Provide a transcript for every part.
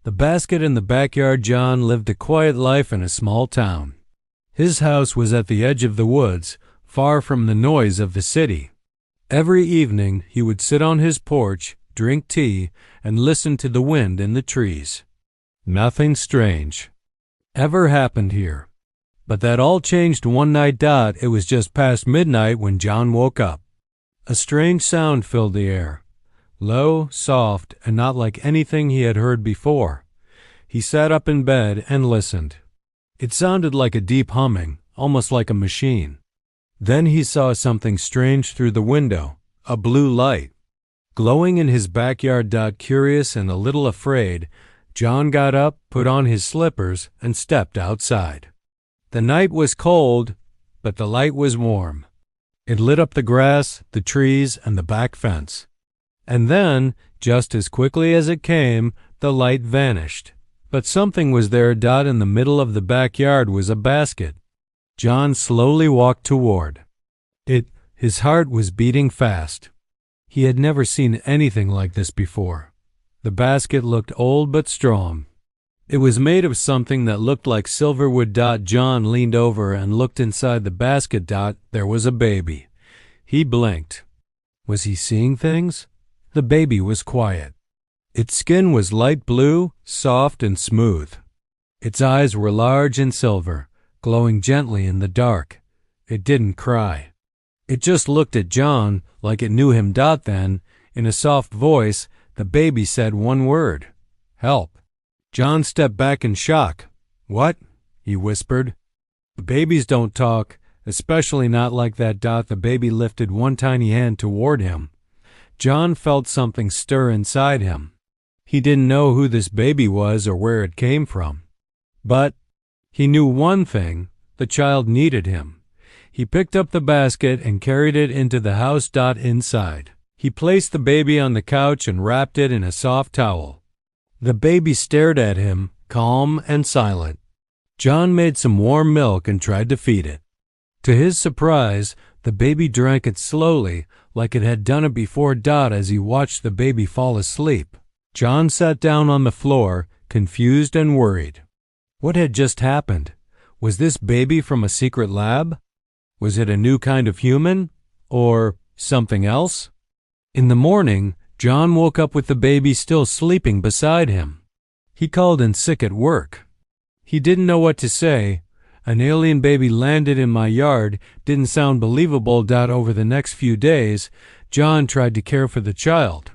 The basket in the backyard. John lived a quiet life in a small town. His house was at the edge of the woods, far from the noise of the city. Every evening he would sit on his porch, drink tea, and listen to the wind in the trees. Nothing strange ever happened here. But that all changed one night. It was just past midnight when John woke up. A strange sound filled the air, low, soft, and not like anything he had heard before. He sat up in bed and listened. It sounded like a deep humming, almost like a machine. Then he saw something strange through the window, a blue light. Glowing in his backyard. Curious and a little afraid, John got up, put on his slippers, and stepped outside. The night was cold, but the light was warm. It lit up the grass, the trees, and the back fence. And then, just as quickly as it came, the light vanished. But something was there. In the middle of the backyard was a basket. John slowly walked toward it. His heart was beating fast. He had never seen anything like this before. The basket looked old but strong. It was made of something that looked like silver wood. John leaned over and looked inside the basket. There was a baby. He blinked. Was he seeing things? The baby was quiet. Its skin was light blue, soft and smooth. Its eyes were large and silver, glowing gently in the dark. It didn't cry. It just looked at John like it knew him. Then, in a soft voice, the baby said one word: "Help." John stepped back in shock. "What?" he whispered. "Babies don't talk, especially not like that." The baby lifted one tiny hand toward him. John felt something stir inside him. He didn't know who this baby was or where it came from. But he knew one thing: the child needed him. He picked up the basket and carried it into the house. Inside, he placed the baby on the couch and wrapped it in a soft towel. The baby stared at him, calm and silent. John made some warm milk and tried to feed it. To his surprise, the baby drank it slowly, like it had done it before. As he watched the baby fall asleep, John sat down on the floor, confused and worried. What had just happened? Was this baby from a secret lab? Was it a new kind of human? Or something else? In the morning, John woke up with the baby still sleeping beside him. He called in sick at work. He didn't know what to say. An alien baby landed in my yard didn't sound believable. Over the next few days, John tried to care for the child.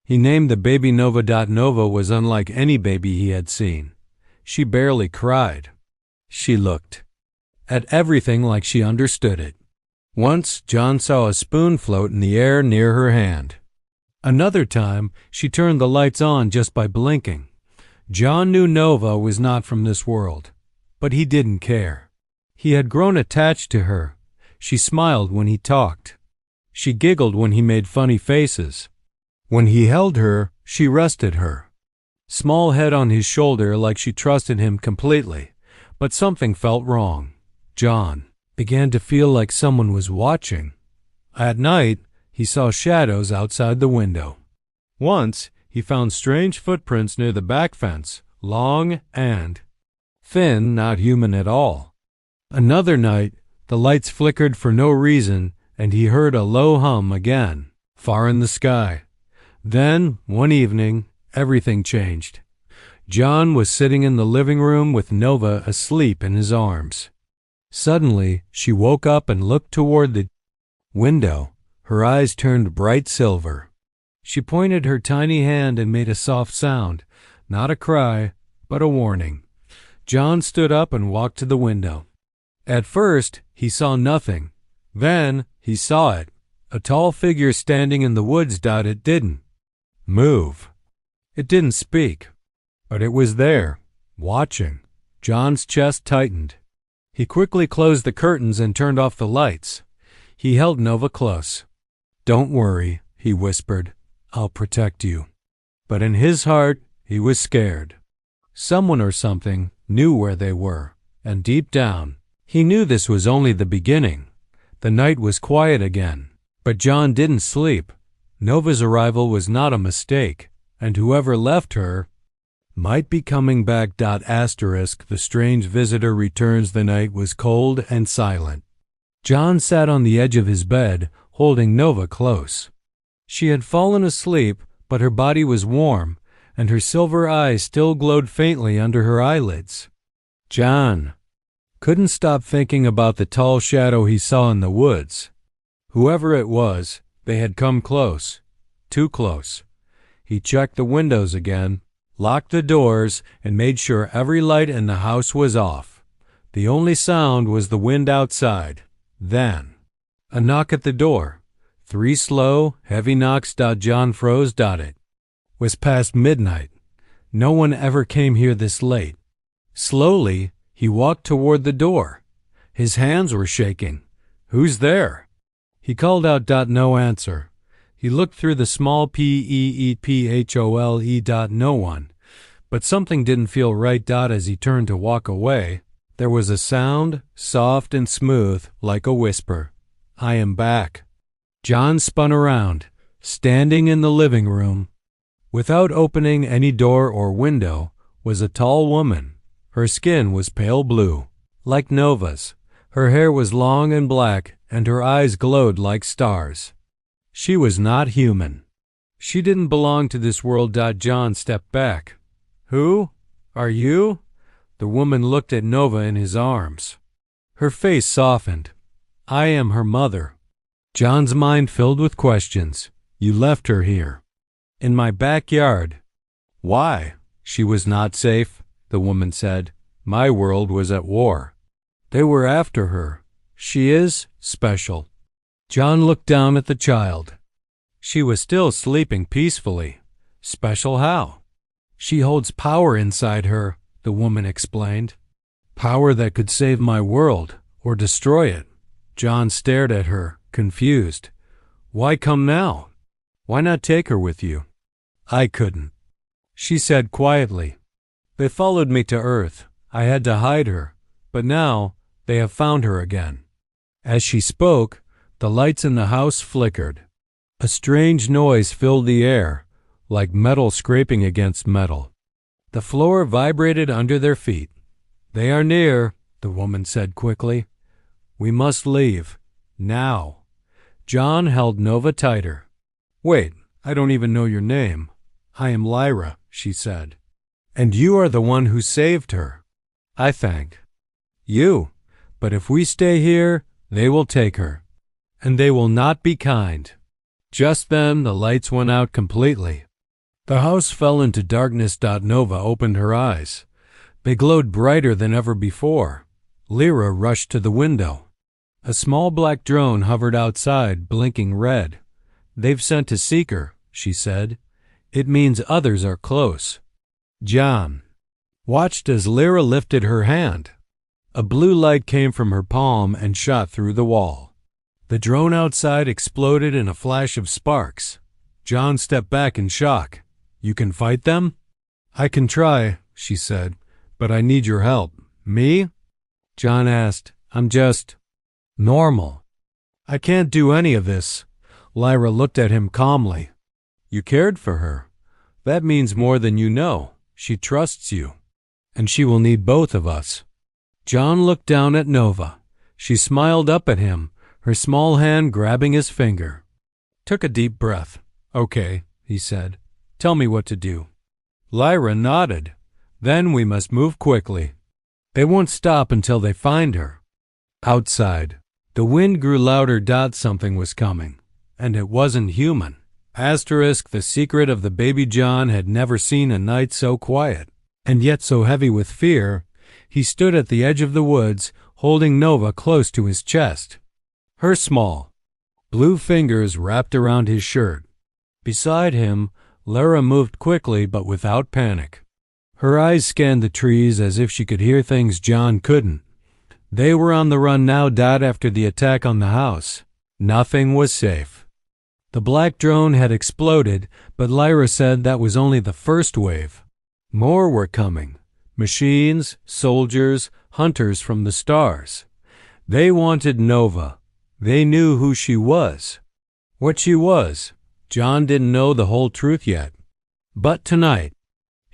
He named the baby Nova. Nova was unlike any baby he had seen. She barely cried. She looked at everything like she understood it. Once, John saw a spoon float in the air near her hand. Another time, she turned the lights on just by blinking. John knew Nova was not from this world, but he didn't care. He had grown attached to her. She smiled when he talked. She giggled when he made funny faces. When he held her, she rested her small head on his shoulder like she trusted him completely. But something felt wrong. John began to feel like someone was watching. At night, he saw shadows outside the window. Once, he found strange footprints near the back fence, long and thin, not human at all. Another night, the lights flickered for no reason, and he heard a low hum again, far in the sky. Then, one evening, everything changed. John was sitting in the living room with Nova asleep in his arms. Suddenly, she woke up and looked toward the window. Her eyes turned bright silver. She pointed her tiny hand and made a soft sound, not a cry, but a warning. John stood up and walked to the window. At first, he saw nothing. Then, he saw it, a tall figure standing in the woods. It didn't move. It didn't speak. But it was there, watching. John's chest tightened. He quickly closed the curtains and turned off the lights. He held Nova close. "Don't worry," he whispered. "I'll protect you." But in his heart, he was scared. Someone or something knew where they were, and deep down, he knew this was only the beginning. The night was quiet again, but John didn't sleep. Nova's arrival was not a mistake, and whoever left her Might be coming back. Asterisk, the strange visitor returns. The night was cold and silent. John sat on the edge of his bed, holding Nova close. She had fallen asleep, but her body was warm, and her silver eyes still glowed faintly under her eyelids. John couldn't stop thinking about the tall shadow he saw in the woods. Whoever it was, they had come close, too close. He checked the windows again, locked the doors, and made sure every light in the house was off. The only sound was the wind outside. Then, a knock at the door. 3 slow, heavy knocks. John froze. It was past midnight. No one ever came here this late. Slowly, he walked toward the door. His hands were shaking. "Who's there?" He called out. No answer. He looked through the small peephole. No one. But something didn't feel right. As he turned to walk away, there was a sound, soft and smooth, like a whisper. "I am back." John spun around, standing in the living room. Without opening any door or window was a tall woman. Her skin was pale blue, like Nova's. Her hair was long and black, and her eyes glowed like stars. She was not human. She didn't belong to this world. John stepped back. "Who are you?" The woman looked at Nova in his arms. Her face softened. "I am her mother." John's mind filled with questions. "You left her here." "In my backyard." "Why?" "She was not safe," the woman said. "My world was at war. They were after her. She is special." John looked down at the child. She was still sleeping peacefully. "Special how?" "She holds power inside her," the woman explained. "Power that could save my world or destroy it." John stared at her, confused. "Why come now? Why not take her with you?" "I couldn't," she said quietly. "They followed me to Earth. I had to hide her, but now they have found her again." As she spoke, the lights in the house flickered. A strange noise filled the air, like metal scraping against metal. The floor vibrated under their feet. "They are near," the woman said quickly. "We must leave. Now." John held Nova tighter. "Wait, I don't even know your name." "I am Lyra," she said. "And you are the one who saved her." "I thank you. But if we stay here, they will take her. And they will not be kind." Just then the lights went out completely. The house fell into darkness. Nova opened her eyes. They glowed brighter than ever before. Lyra rushed to the window. A small black drone hovered outside, blinking red. "They've sent a seeker," she said. "It means others are close." John watched as Lyra lifted her hand. A blue light came from her palm and shot through the wall. The drone outside exploded in a flash of sparks. John stepped back in shock. "You can fight them?" "I can try," she said, "but I need your help." "Me?" John asked. "I'm just normal. I can't do any of this." Lyra looked at him calmly. "You cared for her. That means more than you know. She trusts you. And she will need both of us." John looked down at Nova. She smiled up at him, her small hand grabbing his finger. Took a deep breath. "Okay," he said. "Tell me what to do." Lyra nodded. "Then we must move quickly. They won't stop until they find her." Outside, the wind grew louder. Something was coming, and it wasn't human. Asterisk, the secret of the baby John had never seen a night so quiet, and yet so heavy with fear. He stood at the edge of the woods, holding Nova close to his chest. Her small, blue fingers wrapped around his shirt. Beside him, Lyra moved quickly but without panic. Her eyes scanned the trees as if she could hear things John couldn't. They were on the run now. After the attack on the house, nothing was safe. The black drone had exploded, but Lyra said that was only the first wave. More were coming. Machines, soldiers, hunters from the stars. They wanted Nova. They knew who she was. What she was, John didn't know the whole truth yet. But tonight,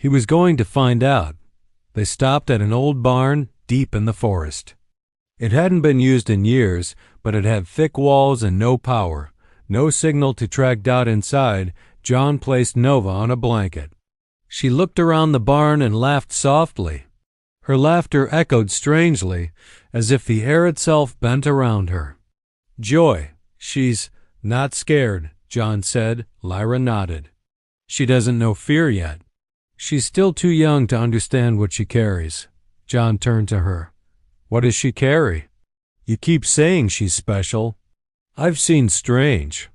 He was going to find out. They stopped at an old barn deep in the forest. It hadn't been used in years, but it had thick walls and no power. No signal to track Dot inside. John placed Nova on a blanket. She looked around the barn and laughed softly. Her laughter echoed strangely, as if the air itself bent around her. Joy. She's not scared, John said. Lyra nodded. She doesn't know fear yet. She's still too young to understand what she carries. John turned to her. What does she carry? You keep saying she's special. I've seen strange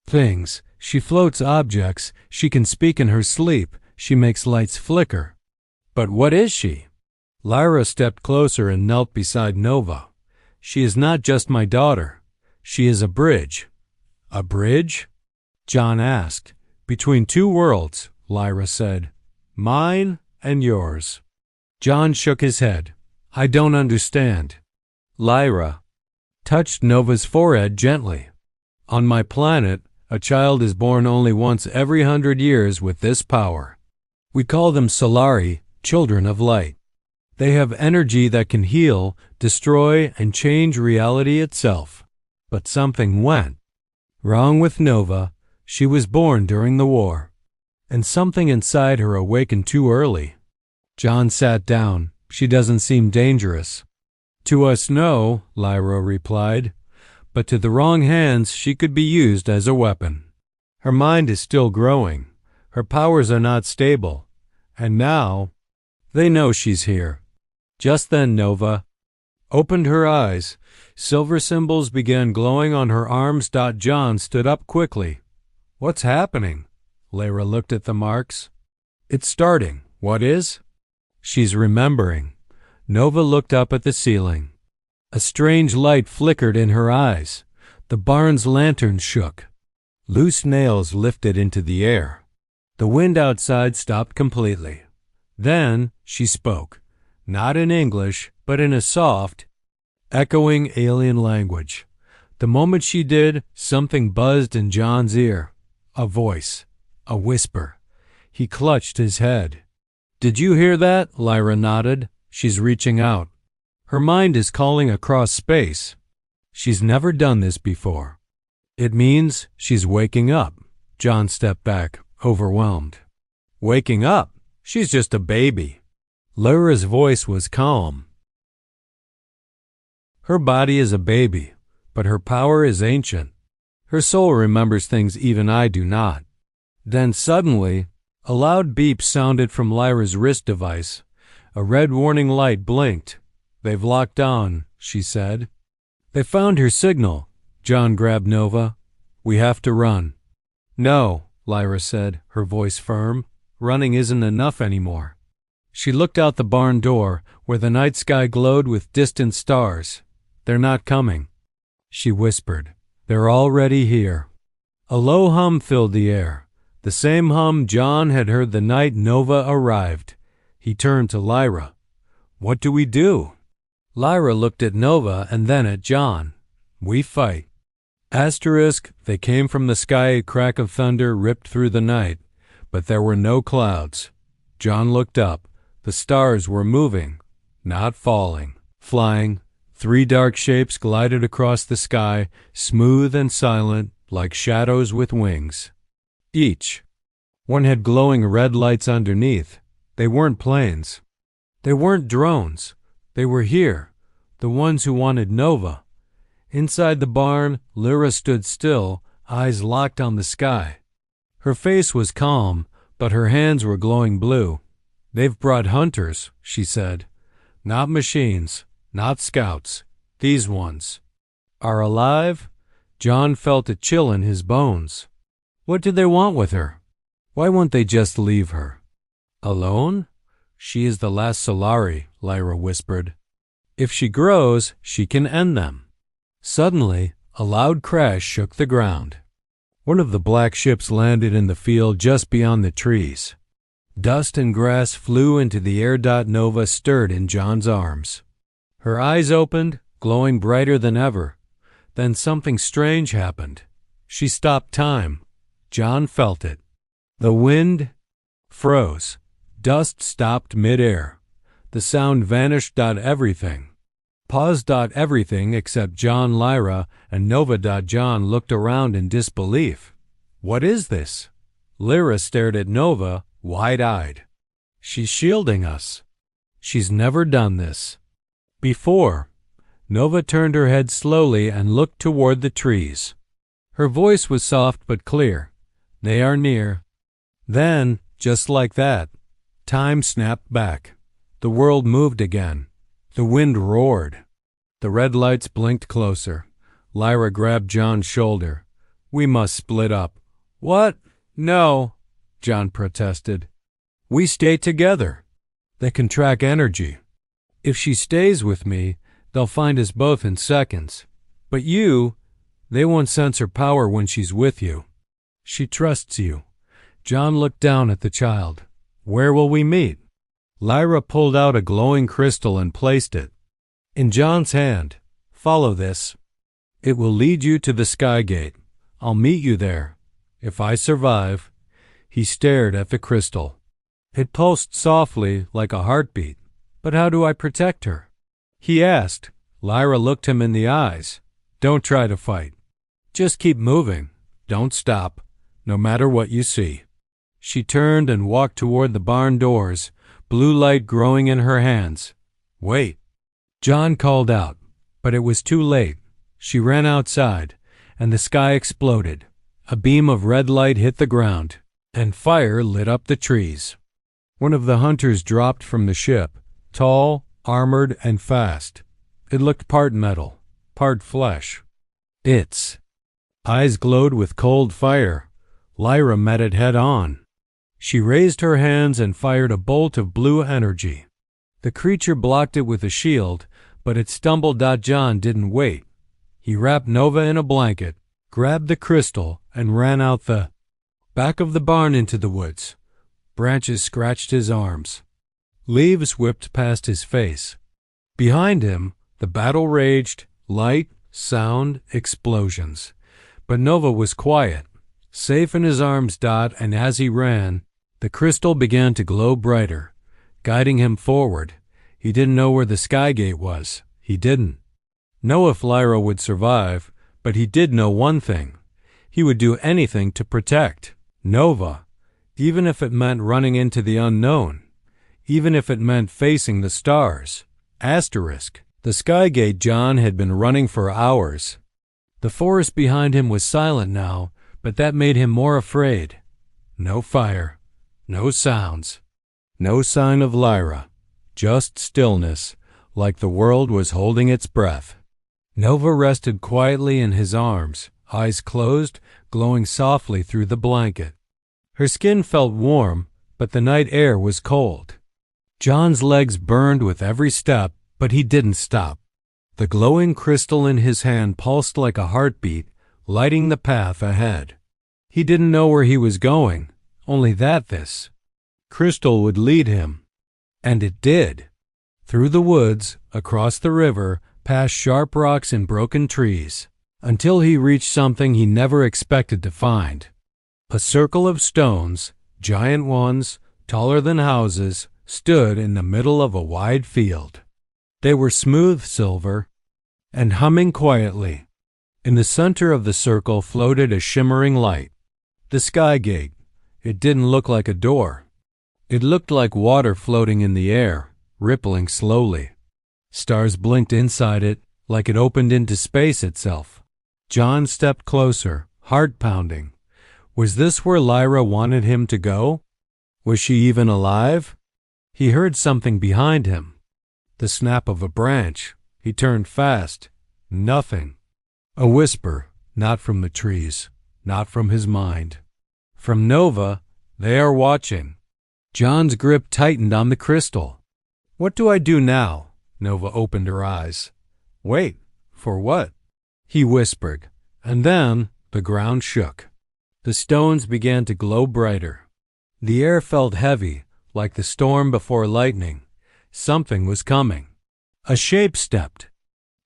things. She floats objects. She can speak in her sleep. She makes lights flicker. But what is she? Lyra stepped closer and knelt beside Nova. She is not just my daughter. She is a bridge. A bridge? John asked. Between two worlds, Lyra said. Mine and yours. John shook his head. I don't understand. Lyra touched Nova's forehead gently. On my planet, a child is born only once every 100 years with this power. We call them Solari, children of light. They have energy that can heal, destroy, and change reality itself. But something went wrong with Nova. She was born during the war, and something inside her awakened too early. John sat down. She doesn't seem dangerous. To us, no, Lyra replied, but to the wrong hands she could be used as a weapon. Her mind is still growing. Her powers are not stable. And now, they know she's here. Just then Nova opened her eyes. Silver symbols began glowing on her arms. John stood up quickly. What's happening? Lyra looked at the marks. It's starting. What is? She's remembering. Nova looked up at the ceiling. A strange light flickered in her eyes. The barn's lantern shook. Loose nails lifted into the air. The wind outside stopped completely. Then she spoke, not in English, but in a soft, echoing alien language. The moment she did, something buzzed in John's ear. A voice, a whisper. He clutched his head. Did you hear that? Lyra nodded. She's reaching out. Her mind is calling across space. She's never done this before. It means she's waking up. John stepped back, overwhelmed. Waking up? She's just a baby. Lyra's voice was calm. Her body is a baby, but her power is ancient. Her soul remembers things even I do not. Then suddenly, a loud beep sounded from Lyra's wrist device. A red warning light blinked. They've locked on, she said. They found her signal. John grabbed Nova. We have to run. No, Lyra said, her voice firm. Running isn't enough anymore. She looked out the barn door, where the night sky glowed with distant stars. They're not coming, she whispered. They're already here. A low hum filled the air, the same hum John had heard the night Nova arrived. He turned to Lyra. What do we do? Lyra looked at Nova and then at John. We fight. Asterisk, they came from the sky. A crack of thunder ripped through the night, but there were no clouds. John looked up. The stars were moving, not falling, flying. 3 dark shapes glided across the sky, smooth and silent, like shadows with wings. Each one had glowing red lights underneath. They weren't planes. They weren't drones. They were here, the ones who wanted Nova. Inside the barn, Lyra stood still, eyes locked on the sky. Her face was calm, but her hands were glowing blue. They've brought hunters, she said. Not machines, not scouts. These ones are alive? John felt a chill in his bones. What do they want with her? Why won't they just leave her? Alone? She is the last Solari, Lyra whispered. If she grows, she can end them. Suddenly, a loud crash shook the ground. One of the black ships landed in the field just beyond the trees. Dust and grass flew into the air. Nova stirred in John's arms. Her eyes opened, glowing brighter than ever. Then something strange happened. She stopped time. John felt it. The wind froze. dust stopped mid-air. The sound vanished. Everything. Paused. Everything except John, Lyra, and Nova. John looked around in disbelief. What is this? Lyra stared at Nova, wide-eyed. She's shielding us. She's never done this before. Nova turned her head slowly and looked toward the trees. Her voice was soft but clear. They are near. Then, just like that, time snapped back. The world moved again. The wind roared. The red lights blinked closer. Lyra grabbed John's shoulder. We must split up. What? No, John protested. We stay together. They can track energy. If she stays with me, they'll find us both in seconds. But they won't sense her power when she's with you. She trusts you. John looked down at the child. Where will we meet? Lyra pulled out a glowing crystal and placed it in John's hand. Follow this. It will lead you to the Sky Gate. I'll meet you there. If I survive. He stared at the crystal. It pulsed softly like a heartbeat. But how do I protect her? He asked. Lyra looked him in the eyes. Don't try to fight. Just keep moving. Don't stop, no matter what you see. She turned and walked toward the barn doors, blue light growing in her hands. Wait. John called out, but it was too late. She ran outside, and the sky exploded. A beam of red light hit the ground, and fire lit up the trees. One of the hunters dropped from the ship, tall, armored, and fast. It looked part metal, part flesh. Its eyes glowed with cold fire. Lyra met it head on. She raised her hands and fired a bolt of blue energy. The creature blocked it with a shield, but it stumbled. John didn't wait. He wrapped Nova in a blanket, grabbed the crystal, and ran out the back of the barn into the woods. Branches scratched his arms. Leaves whipped past his face. Behind him, the battle raged, light, sound, explosions. But Nova was quiet, safe in his arms. And as he ran, the crystal began to glow brighter, guiding him forward. He didn't know where the Sky Gate was. He didn't know if Lyra would survive, but he did know one thing. He would do anything to protect Nova, even if it meant running into the unknown, even if it meant facing the stars. Asterisk. The Sky Gate. John had been running for hours. The forest behind him was silent now, but that made him more afraid. No fire, no sounds, no sign of Lyra, just stillness, like the world was holding its breath. Nova rested quietly in his arms, eyes closed, glowing softly through the blanket. Her skin felt warm, but the night air was cold. John's legs burned with every step, but he didn't stop. The glowing crystal in his hand pulsed like a heartbeat, lighting the path ahead. He didn't know where he was going, only that this crystal would lead him. And it did. Through the woods, across the river, past sharp rocks and broken trees, until he reached something he never expected to find. A circle of stones, giant ones, taller than houses, stood in the middle of a wide field. They were smooth silver and humming quietly. In the center of the circle floated a shimmering light. The Sky Gate. It didn't look like a door. It looked like water floating in the air, rippling slowly. Stars blinked inside it, like it opened into space itself. John stepped closer, heart pounding. Was this where Lyra wanted him to go? Was she even alive? He heard something behind him. The snap of a branch. He turned fast. Nothing. A whisper, not from the trees, not from his mind. From Nova. They are watching. John's grip tightened on the crystal. What do I do now? Nova opened her eyes. Wait. For what? He whispered. And then the ground shook. The stones began to glow brighter. The air felt heavy, like the storm before lightning. Something was coming. A shape stepped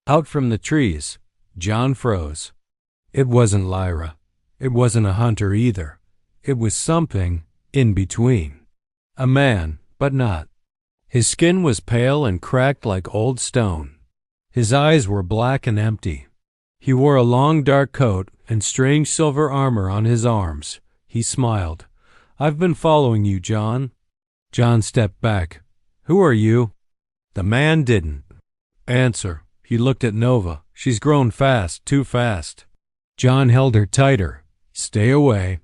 out from the trees. John froze. It wasn't Lyra. It wasn't a hunter either. It was something in between. A man, but not. His skin was pale and cracked like old stone. His eyes were black and empty. He wore a long dark coat and strange silver armor on his arms. He smiled. "I've been following you, John." John stepped back. "Who are you?" The man didn't answer. He looked at Nova. "She's grown fast, too fast." John held her tighter. "Stay away."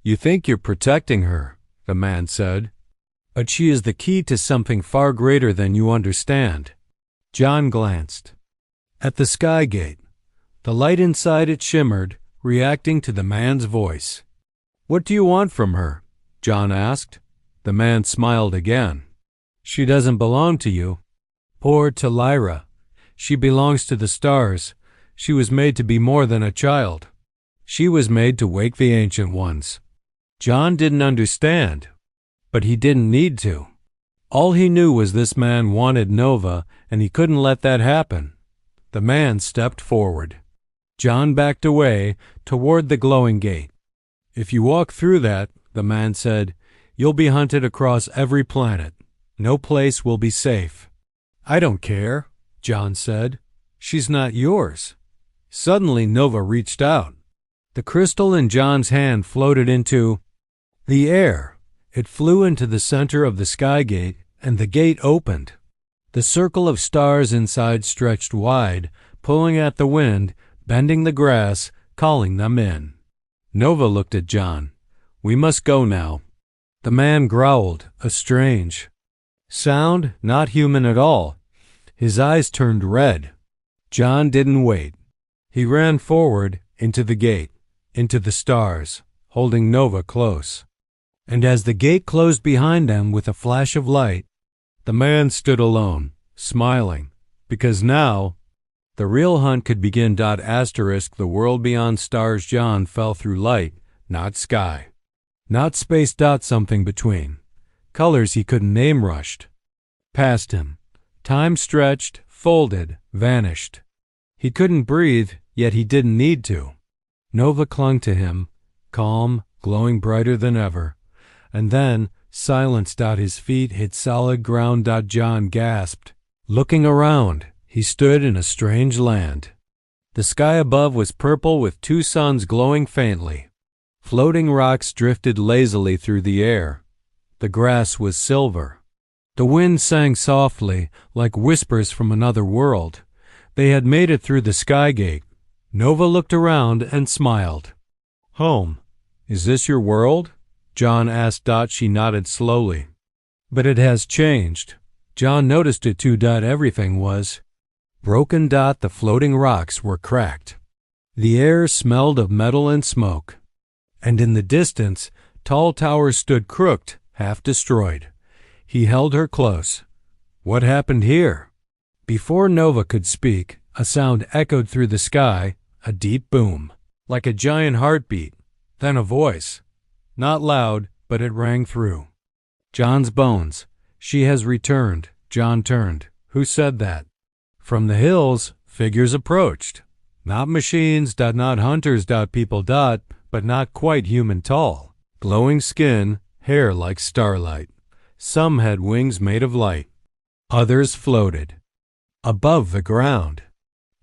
"You think you're protecting her," the man said. "But she is the key to something far greater than you understand." John glanced at the sky gate. The light inside it shimmered, reacting to the man's voice. "What do you want from her?" John asked. The man smiled again. "She doesn't belong to you. Poor Talira. She belongs to the stars. She was made to be more than a child. She was made to wake the ancient ones." John didn't understand, but he didn't need to. All he knew was this man wanted Nova, and he couldn't let that happen. The man stepped forward. John backed away toward the glowing gate. "If you walk through that," the man said, "you'll be hunted across every planet. No place will be safe." "I don't care," John said. "She's not yours." Suddenly Nova reached out. The crystal in John's hand floated into the air. It flew into the center of the sky gate, and the gate opened. The circle of stars inside stretched wide, pulling at the wind, bending the grass, calling them in. Nova looked at John. "We must go now." The man growled, a strange sound, not human at all. His eyes turned red. John didn't wait. He ran forward into the gate, into the stars, holding Nova close. And as the gate closed behind them with a flash of light, the man stood alone, smiling, because now the real hunt could begin. Asterisk the world beyond stars. John fell through light, not sky, not space. Something between. Colors he couldn't name rushed past him. Time stretched, folded, vanished. He couldn't breathe, yet he didn't need to. Nova clung to him, calm, glowing brighter than ever. And then silence. His feet hit solid ground. John gasped. Looking around, he stood in a strange land. The sky above was purple with two suns glowing faintly. Floating rocks drifted lazily through the air. The grass was silver. The wind sang softly, like whispers from another world. They had made it through the sky gate. Nova looked around and smiled. "Home. Is this your world?" John asked. She nodded slowly. "But it has changed." John noticed it too. Everything was broken. The floating rocks were cracked. The air smelled of metal and smoke. And in the distance, tall towers stood crooked, half destroyed. He held her close. "What happened here?" Before Nova could speak, a sound echoed through the sky, a deep boom, like a giant heartbeat, then a voice. Not loud, but it rang through. "John's bones. She has returned." John turned. "Who said that?" From the hills, figures approached. Not machines. Not hunters. People. But not quite human tall. Glowing skin, hair like starlight. Some had wings made of light. Others floated above the ground.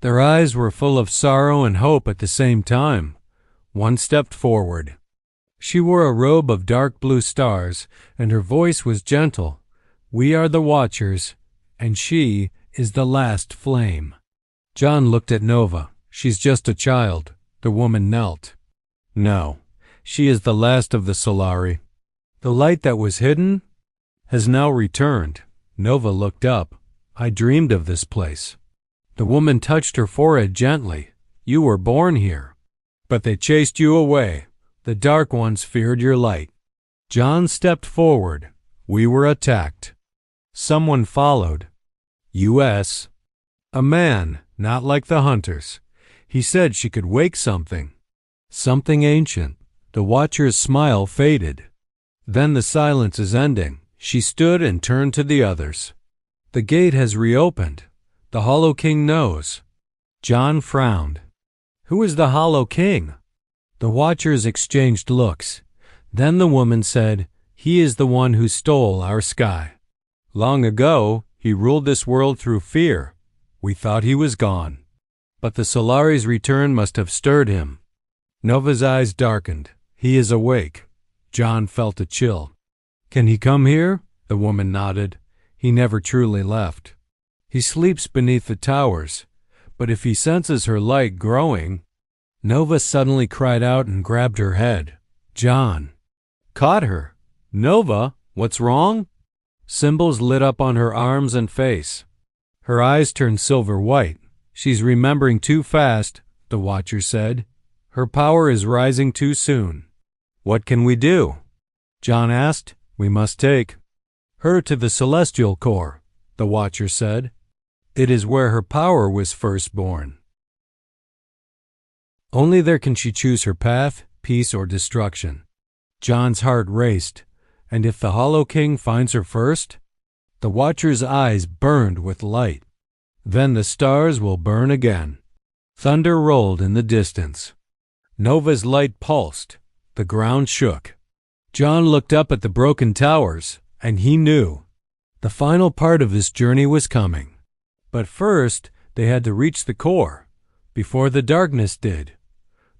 Their eyes were full of sorrow and hope at the same time. One stepped forward. She wore a robe of dark blue stars, and her voice was gentle. "We are the Watchers, and she is the last flame." John looked at Nova. "She's just a child." The woman knelt. "No, she is the last of the Solari. The light that was hidden has now returned." Nova looked up. "I dreamed of this place." The woman touched her forehead gently. "You were born here, but they chased you away. The Dark Ones feared your light." John stepped forward. "We were attacked. Someone followed. U.S. A man, not like the hunters. He said she could wake something. Something ancient." The Watcher's smile faded. "Then the silence is ending." She stood and turned to the others. "The gate has reopened. The Hollow King knows." John frowned. "Who is the Hollow King?" The Watchers exchanged looks. Then the woman said, He is the one who stole our sky. Long ago, he ruled this world through fear. We thought he was gone. But the Solari's return must have stirred him. Nova's eyes darkened. He is awake. John felt a chill. Can he come here? The woman nodded. He never truly left. He sleeps beneath the towers, but if he senses her light growing— Nova suddenly cried out and grabbed her head. John caught her. Nova, what's wrong? Symbols lit up on her arms and face. Her eyes turned silver white. She's remembering too fast, the Watcher said. Her power is rising too soon. What can we do? John asked. We must take her to the celestial core, the Watcher said. It is where her power was first born. Only there can she choose her path, peace or destruction. John's heart raced. And if the Hollow King finds her first? The Watcher's eyes burned with light. Then the stars will burn again. Thunder rolled in the distance. Nova's light pulsed. The ground shook. John looked up at the broken towers, and he knew the final part of this journey was coming. But first, they had to reach the core, before the darkness did.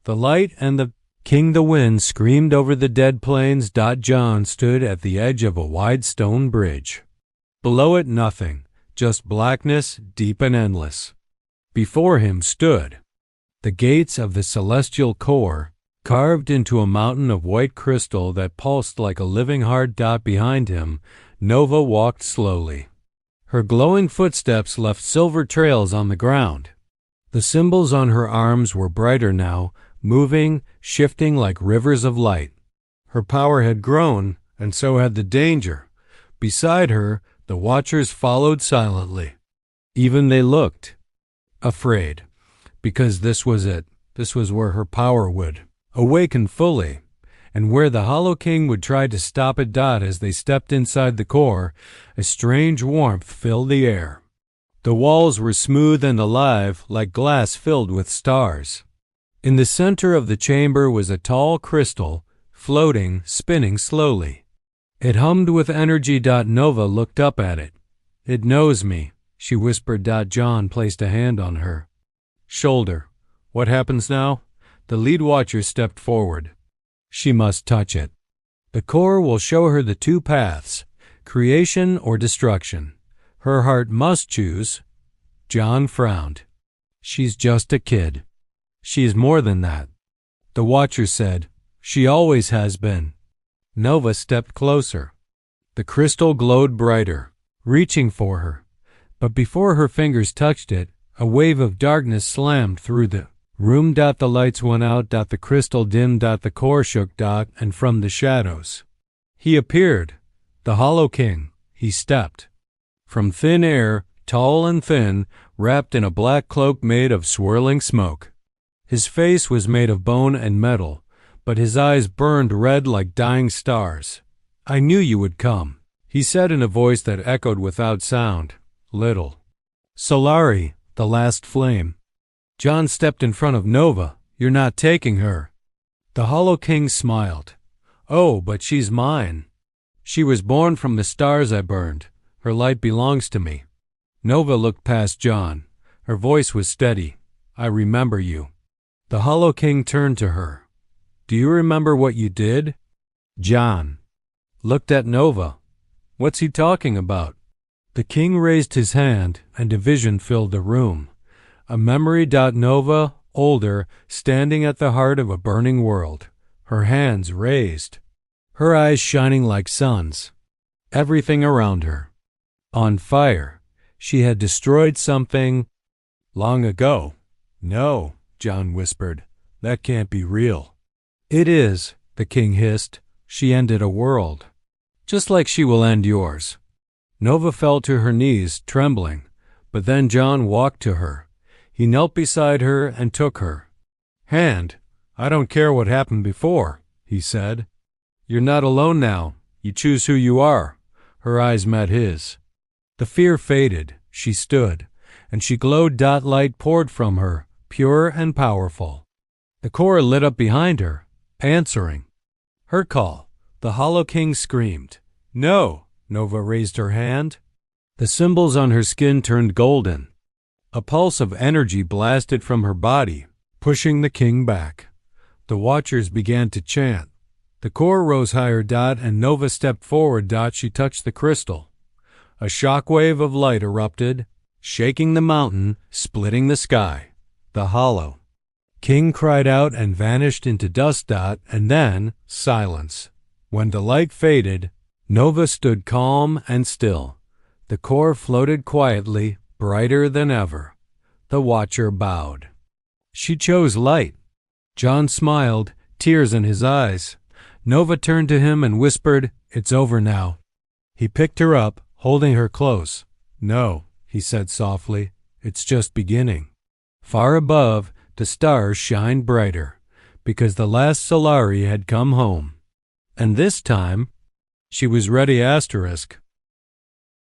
The light and the King the Wind screamed over the dead plains. John stood at the edge of a wide stone bridge. Below it nothing, just blackness, deep and endless. Before him stood the gates of the celestial core, carved into a mountain of white crystal that pulsed like a living heart. Behind him, Nova walked slowly. Her glowing footsteps left silver trails on the ground. The symbols on her arms were brighter now, moving, shifting like rivers of light. Her power had grown, and so had the danger. Beside her, the Watchers followed silently. Even they looked afraid, because this was it. This was where her power would awaken fully, and where the Hollow King would try to stop it. As they stepped inside the core, a strange warmth filled the air. The walls were smooth and alive, like glass filled with stars. In the center of the chamber was a tall crystal, floating, spinning slowly. It hummed with energy. Nova looked up at it. It knows me, she whispered. John placed a hand on her shoulder. What happens now? The lead Watcher stepped forward. She must touch it. The core will show her the two paths, creation or destruction. Her heart must choose. John frowned. She's just a kid. She is more than that. The Watcher said, she always has been. Nova stepped closer. The crystal glowed brighter, reaching for her. But before her fingers touched it, a wave of darkness slammed through the room. The lights went out. The crystal dimmed. The core shook. And from the shadows, he appeared, the Hollow King. He stepped from thin air, tall and thin, wrapped in a black cloak made of swirling smoke. His face was made of bone and metal, but his eyes burned red like dying stars. I knew you would come, he said in a voice that echoed without sound. Little Solari, the last flame. John stepped in front of Nova. You're not taking her. The Hollow King smiled. Oh, but she's mine. She was born from the stars I burned. Her light belongs to me. Nova looked past John. Her voice was steady. I remember you. The Hollow King turned to her. Do you remember what you did? John looked at Nova. What's he talking about? The king raised his hand, and a vision filled the room. A memory. Nova, older, standing at the heart of a burning world, her hands raised, her eyes shining like suns. Everything around her on fire. She had destroyed something long ago. No, John whispered. That can't be real. It is, the king hissed. She ended a world, just like she will end yours. Nova fell to her knees, trembling, but then John walked to her. He knelt beside her and took her hand. I don't care what happened before, he said. You're not alone now. You choose who you are. Her eyes met his. The fear faded. She stood, and she glowed. Light poured from her, pure and powerful. The core lit up behind her, answering her call. The Hollow King screamed. No! Nova raised her hand. The symbols on her skin turned golden. A pulse of energy blasted from her body, pushing the king back. The watchers began to chant. The core rose higher, and Nova stepped forward. She touched the crystal. A shockwave of light erupted, shaking the mountain, splitting the sky. The Hollow King cried out and vanished into dust. And then silence. When the light faded, Nova stood calm and still. The core floated quietly, brighter than ever. The watcher bowed. She chose light. John smiled, tears in his eyes. Nova turned to him and whispered, "It's over now." He picked her up, holding her close. "No," he said softly, "it's just beginning." Far above, the stars shined brighter, because the last Solari had come home. And this time, she was ready.